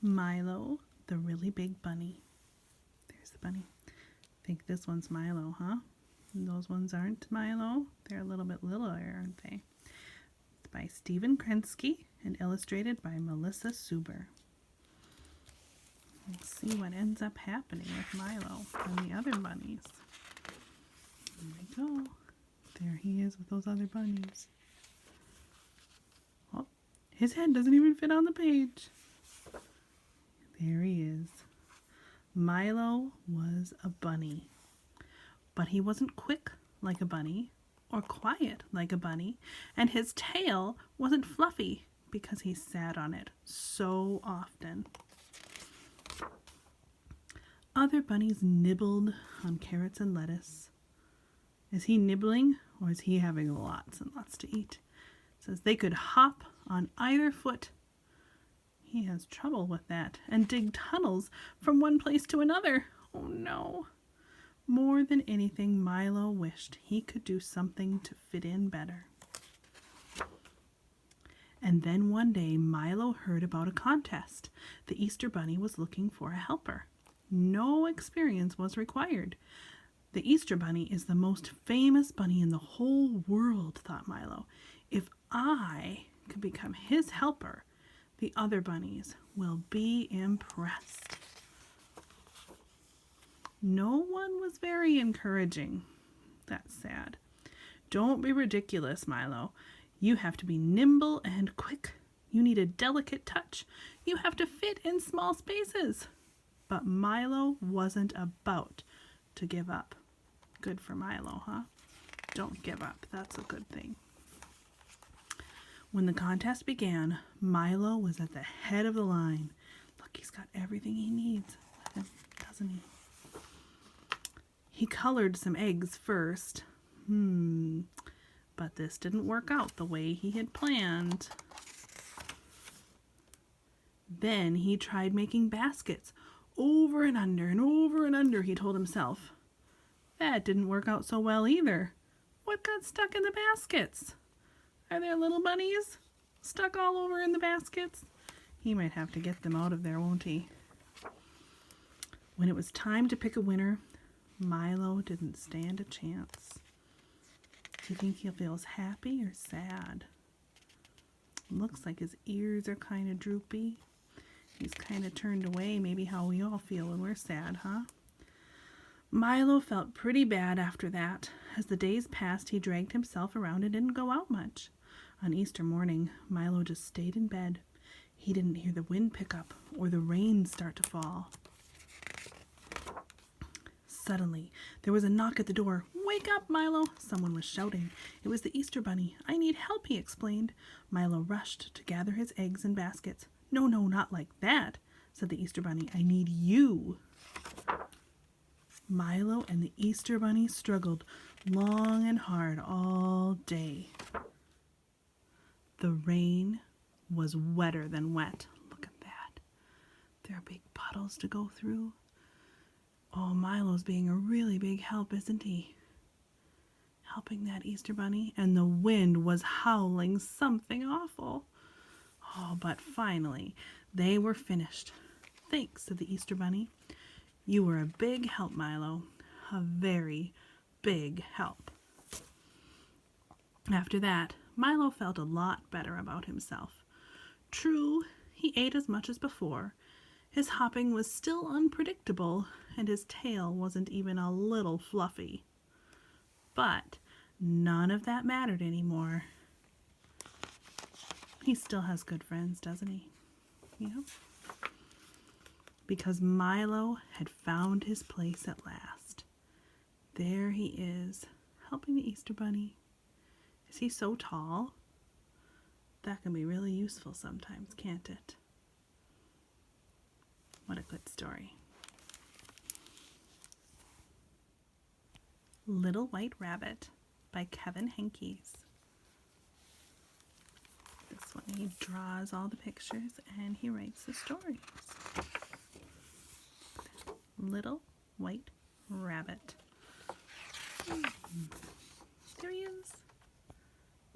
Milo, the really big bunny. There's the bunny. I think this one's Milo, huh? And those ones aren't Milo. They're a little bit littler, aren't they? It's by Stephen Krensky and illustrated by Melissa Suber. We'll see what ends up happening with Milo and the other bunnies. There we go. There he is with those other bunnies. Oh, his head doesn't even fit on the page. There he is. Milo was a bunny. But he wasn't quick like a bunny or quiet like a bunny, and his tail wasn't fluffy because he sat on it so often. Other bunnies nibbled on carrots and lettuce. Is he nibbling or is he having lots and lots to eat? It says they could hop on either foot. He has trouble with that and dig tunnels from one place to another. Oh no. More than anything, Milo wished he could do something to fit in better. And then one day, Milo heard about a contest. The Easter Bunny was looking for a helper. No experience was required. The Easter Bunny is the most famous bunny in the whole world, thought Milo. If I could become his helper, the other bunnies will be impressed. No one was very encouraging. That's sad. Don't be ridiculous, Milo. You have to be nimble and quick. You need a delicate touch. You have to fit in small spaces. But Milo wasn't about to give up. Good for Milo, huh? Don't give up. That's a good thing. When the contest began, Milo was at the head of the line. Look, he's got everything he needs with him, doesn't he? He colored some eggs first. But this didn't work out the way he had planned. Then he tried making baskets. Over and under, he told himself. That didn't work out so well either. What got stuck in the baskets? Are there little bunnies stuck all over in the baskets? He might have to get them out of there, won't he? When it was time to pick a winner, Milo didn't stand a chance. Do you think he feels happy or sad? Looks like his ears are kind of droopy. He's kind of turned away, maybe how we all feel when we're sad, huh? Milo felt pretty bad after that. As the days passed, he dragged himself around and didn't go out much. On Easter morning, Milo just stayed in bed. He didn't hear the wind pick up or the rain start to fall. Suddenly, there was a knock at the door. "Wake up, Milo!" Someone was shouting. It was the Easter Bunny. "I need help," he explained. Milo rushed to gather his eggs in baskets. "No, not like that," said the Easter Bunny. "I need you." Milo and the Easter Bunny struggled long and hard all day. The rain was wetter than wet. Look at that. There are big puddles to go through. Oh, Milo's being a really big help, isn't he? Helping that Easter Bunny, and the wind was howling something awful. Oh, but finally, they were finished. "Thanks," said the Easter Bunny. "You were a big help, Milo. A very big help." After that, Milo felt a lot better about himself. True, he ate as much as before. His hopping was still unpredictable, and his tail wasn't even a little fluffy. But none of that mattered anymore. He still has good friends, doesn't he? Yep. Because Milo had found his place at last. There he is, helping the Easter Bunny. Is he so tall? That can be really useful sometimes, can't it? What a good story. Little White Rabbit by Kevin Henkes. This one, he draws all the pictures and he writes the stories. Little White Rabbit. There he is.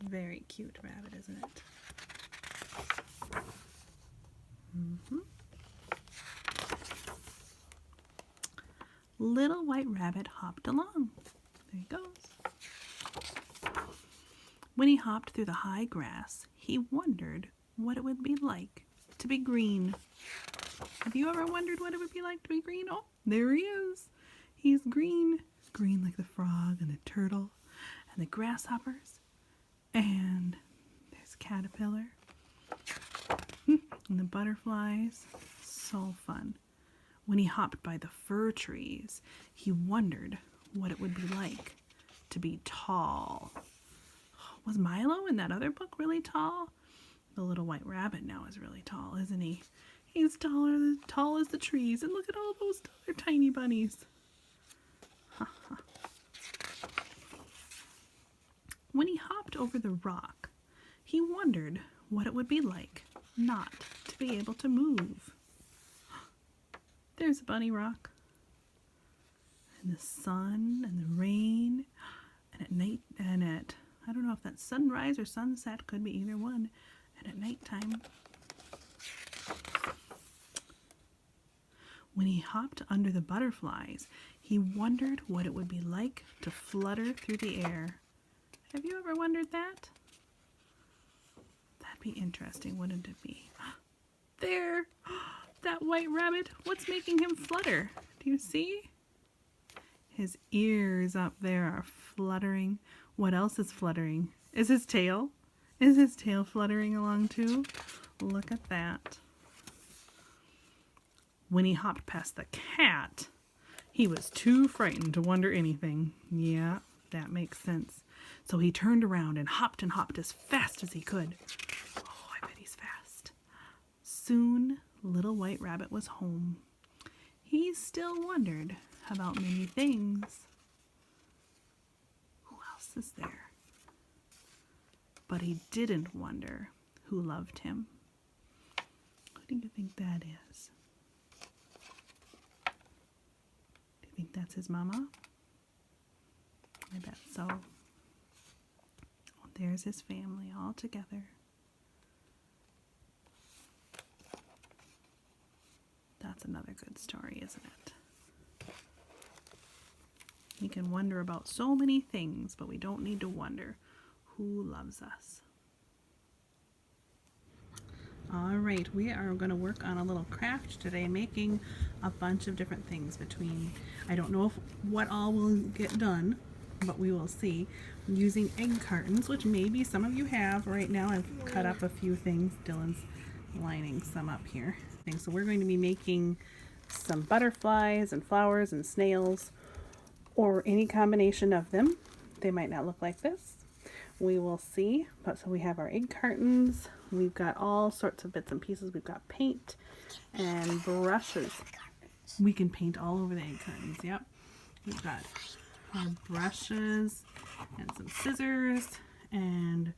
Very cute rabbit, isn't it? Little White Rabbit hopped along. There he goes. When he hopped through the high grass, he wondered what it would be like to be green. Have you ever wondered what it would be like to be green? Oh, there he is. He's green. Green like the frog and the turtle and the grasshoppers. And there's Caterpillar. And the butterflies. So fun. When he hopped by the fir trees, he wondered what it would be like to be tall. Was Milo in that other book really tall? The Little White Rabbit now is really tall, isn't he? He's tall as the trees. And look at all those other tiny bunnies. When he hopped over the rock, he wondered what it would be like not to be able to move. There's a bunny rock. And the sun and the rain. And at night, I don't know if that's sunrise or sunset, could be either one. And at nighttime. When he hopped under the butterflies, he wondered what it would be like to flutter through the air. Have you ever wondered that? That'd be interesting, wouldn't it be? There! That white rabbit, what's making him flutter? Do you see? His ears up there are fluttering. What else is fluttering? Is his tail? Is his tail fluttering along too? Look at that. When he hopped past the cat, he was too frightened to wonder anything. Yeah, that makes sense. So he turned around and hopped as fast as he could. Oh, I bet he's fast. Soon, Little White Rabbit was home. He still wondered about many things. Who else is there? But he didn't wonder who loved him. Who do you think that is? Do you think that's his mama? I bet so. There's his family all together. That's another good story, isn't it? We can wonder about so many things, but we don't need to wonder who loves us. All right, we are going to work on a little craft today, making a bunch of different things between, I don't know what all will get done, but we will see. I'm using egg cartons, which maybe some of you have. Right now I've cut up a few things. Dylan's lining some up here. So we're going to be making some butterflies and flowers and snails, or any combination of them. They might not look like this. We will see. But so we have our egg cartons. We've got all sorts of bits and pieces. We've got paint and brushes. We can paint all over the egg cartons. Yep. We've got our brushes and some scissors and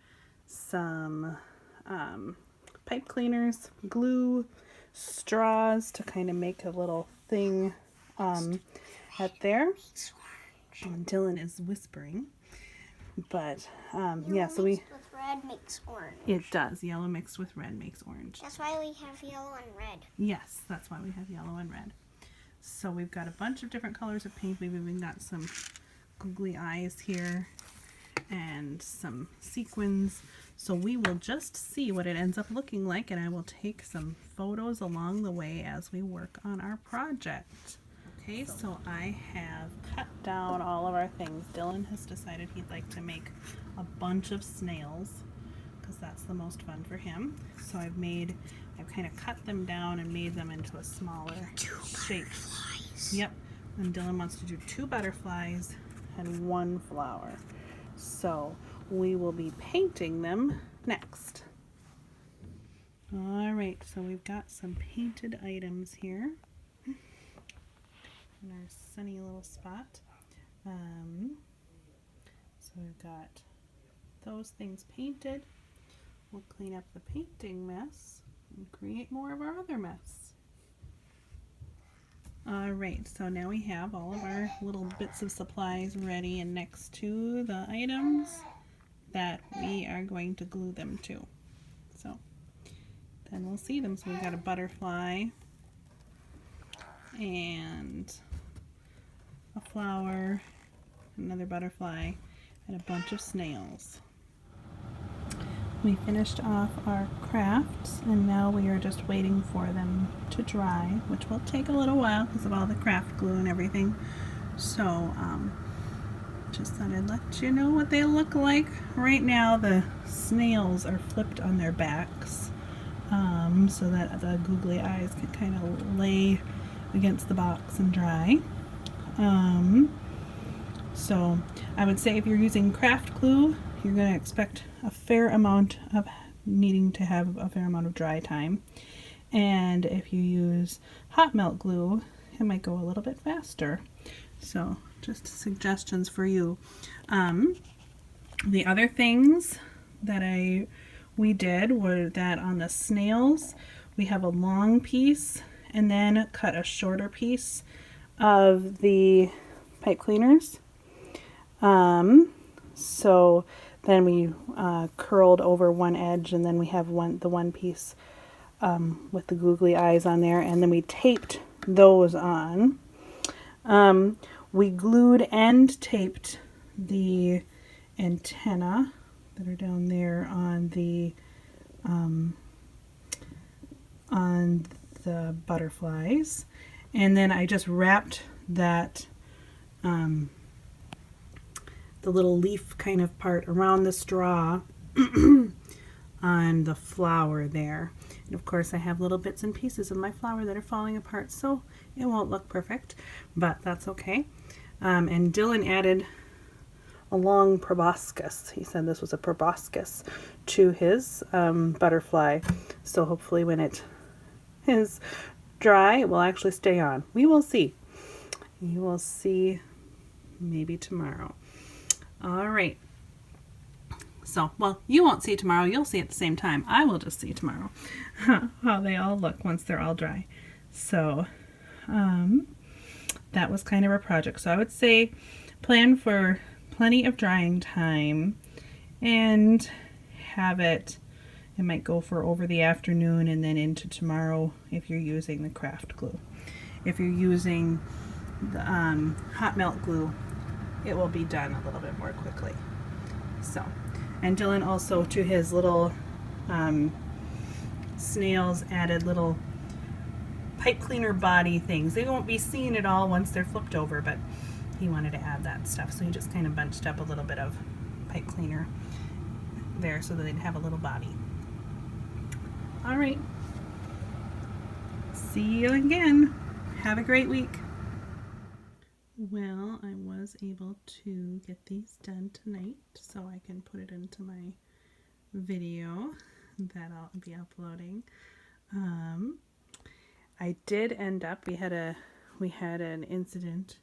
some pipe cleaners, glue, straws to kind of make a little thing at there. And Dylan is whispering, but yeah, so with red makes orange. It does. Yellow mixed with red makes orange. That's why we have yellow and red. Yes, that's why we have yellow and red. So we've got a bunch of different colors of paint. We've even got some googly eyes here and some sequins. So we will just see what it ends up looking like, and I will take some photos along the way as we work on our project. Okay, so I have cut down all of our things. Dylan has decided he'd like to make a bunch of snails because that's the most fun for him. So I've kind of cut them down and made them into a smaller shape. Yep, and Dylan wants to do 2 butterflies and 1 flower. So we will be painting them next. All right, so we've got some painted items here in our sunny little spot. So we've got those things painted. We'll clean up the painting mess and create more of our other mess. Alright, so now we have all of our little bits of supplies ready and next to the items that we are going to glue them to. So then we'll see them. So we've got a butterfly and a flower, another butterfly, and a bunch of snails. We finished off our crafts, and now we are just waiting for them to dry, which will take a little while because of all the craft glue and everything. So, just thought I'd let you know what they look like. Right now, the snails are flipped on their backs, so that the googly eyes can kind of lay against the box and dry. So I would say if you're using craft glue, you're going to expect a fair amount of needing to have a fair amount of dry time. And if you use hot melt glue, it might go a little bit faster. So just suggestions for you. The other things that we did were that on the snails, we have a long piece and then cut a shorter piece of the pipe cleaners. So then we curled over one edge, and then we have the one piece with the googly eyes on there, and then we taped those on. We glued and taped the antenna that are down there on the butterflies, and then I just wrapped that the little leaf kind of part around the straw on the flower there. And of course I have little bits and pieces of my flower that are falling apart, so it won't look perfect, but that's okay. And Dylan added a long proboscis. He said this was a proboscis to his butterfly, so hopefully when it is dry it will actually stay on. We will see. You will see maybe tomorrow. All right. So, well, you won't see tomorrow. You'll see at the same time. I will just see tomorrow how they all look once they're all dry. So, that was kind of a project. So I would say plan for plenty of drying time and have it might go for over the afternoon and then into tomorrow if you're using the craft glue. If you're using the hot melt glue, it will be done a little bit more quickly. So, and Dylan also to his little snails added little pipe cleaner body things. They won't be seen at all once they're flipped over, but he wanted to add that stuff, so he just kind of bunched up a little bit of pipe cleaner there so that they'd have a little body. All right, see you again. Have a great week. Well, I was able to get these done tonight, so I can put it into my video that I'll be uploading. I did end up, we had an incident,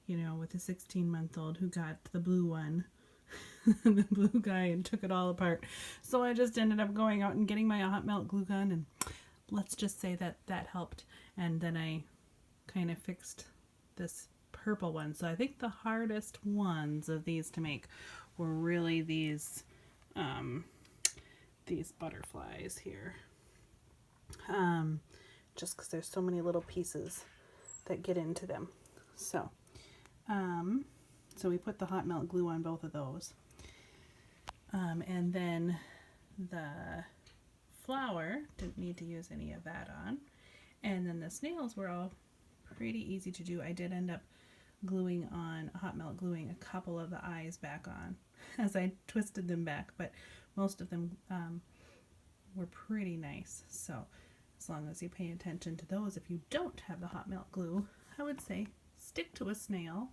with a 16-month-old who got the blue one, the blue guy, and took it all apart. So I just ended up going out and getting my hot melt glue gun, and let's just say that helped. And then I kind of fixed this purple one. So I think the hardest ones of these to make were really these butterflies here. Just because there's so many little pieces that get into them. So, so we put the hot melt glue on both of those. And then the flower, didn't need to use any of that on. And then the snails were all pretty easy to do. I did end up hot melt gluing a couple of the eyes back on as I twisted them back, but most of them were pretty nice. So as long as you pay attention to those, if you don't have the hot melt glue, I would say stick to a snail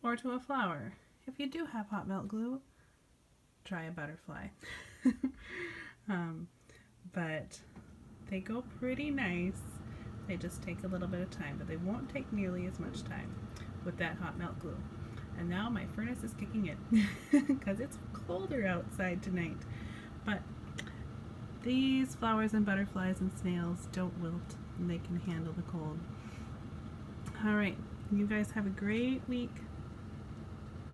or to a flower. If you do have hot melt glue, try a butterfly. But they go pretty nice. They just take a little bit of time, but they won't take nearly as much time with that hot melt glue. And now my furnace is kicking in because it's colder outside tonight. But these flowers and butterflies and snails don't wilt, and they can handle the cold. All right, you guys have a great week.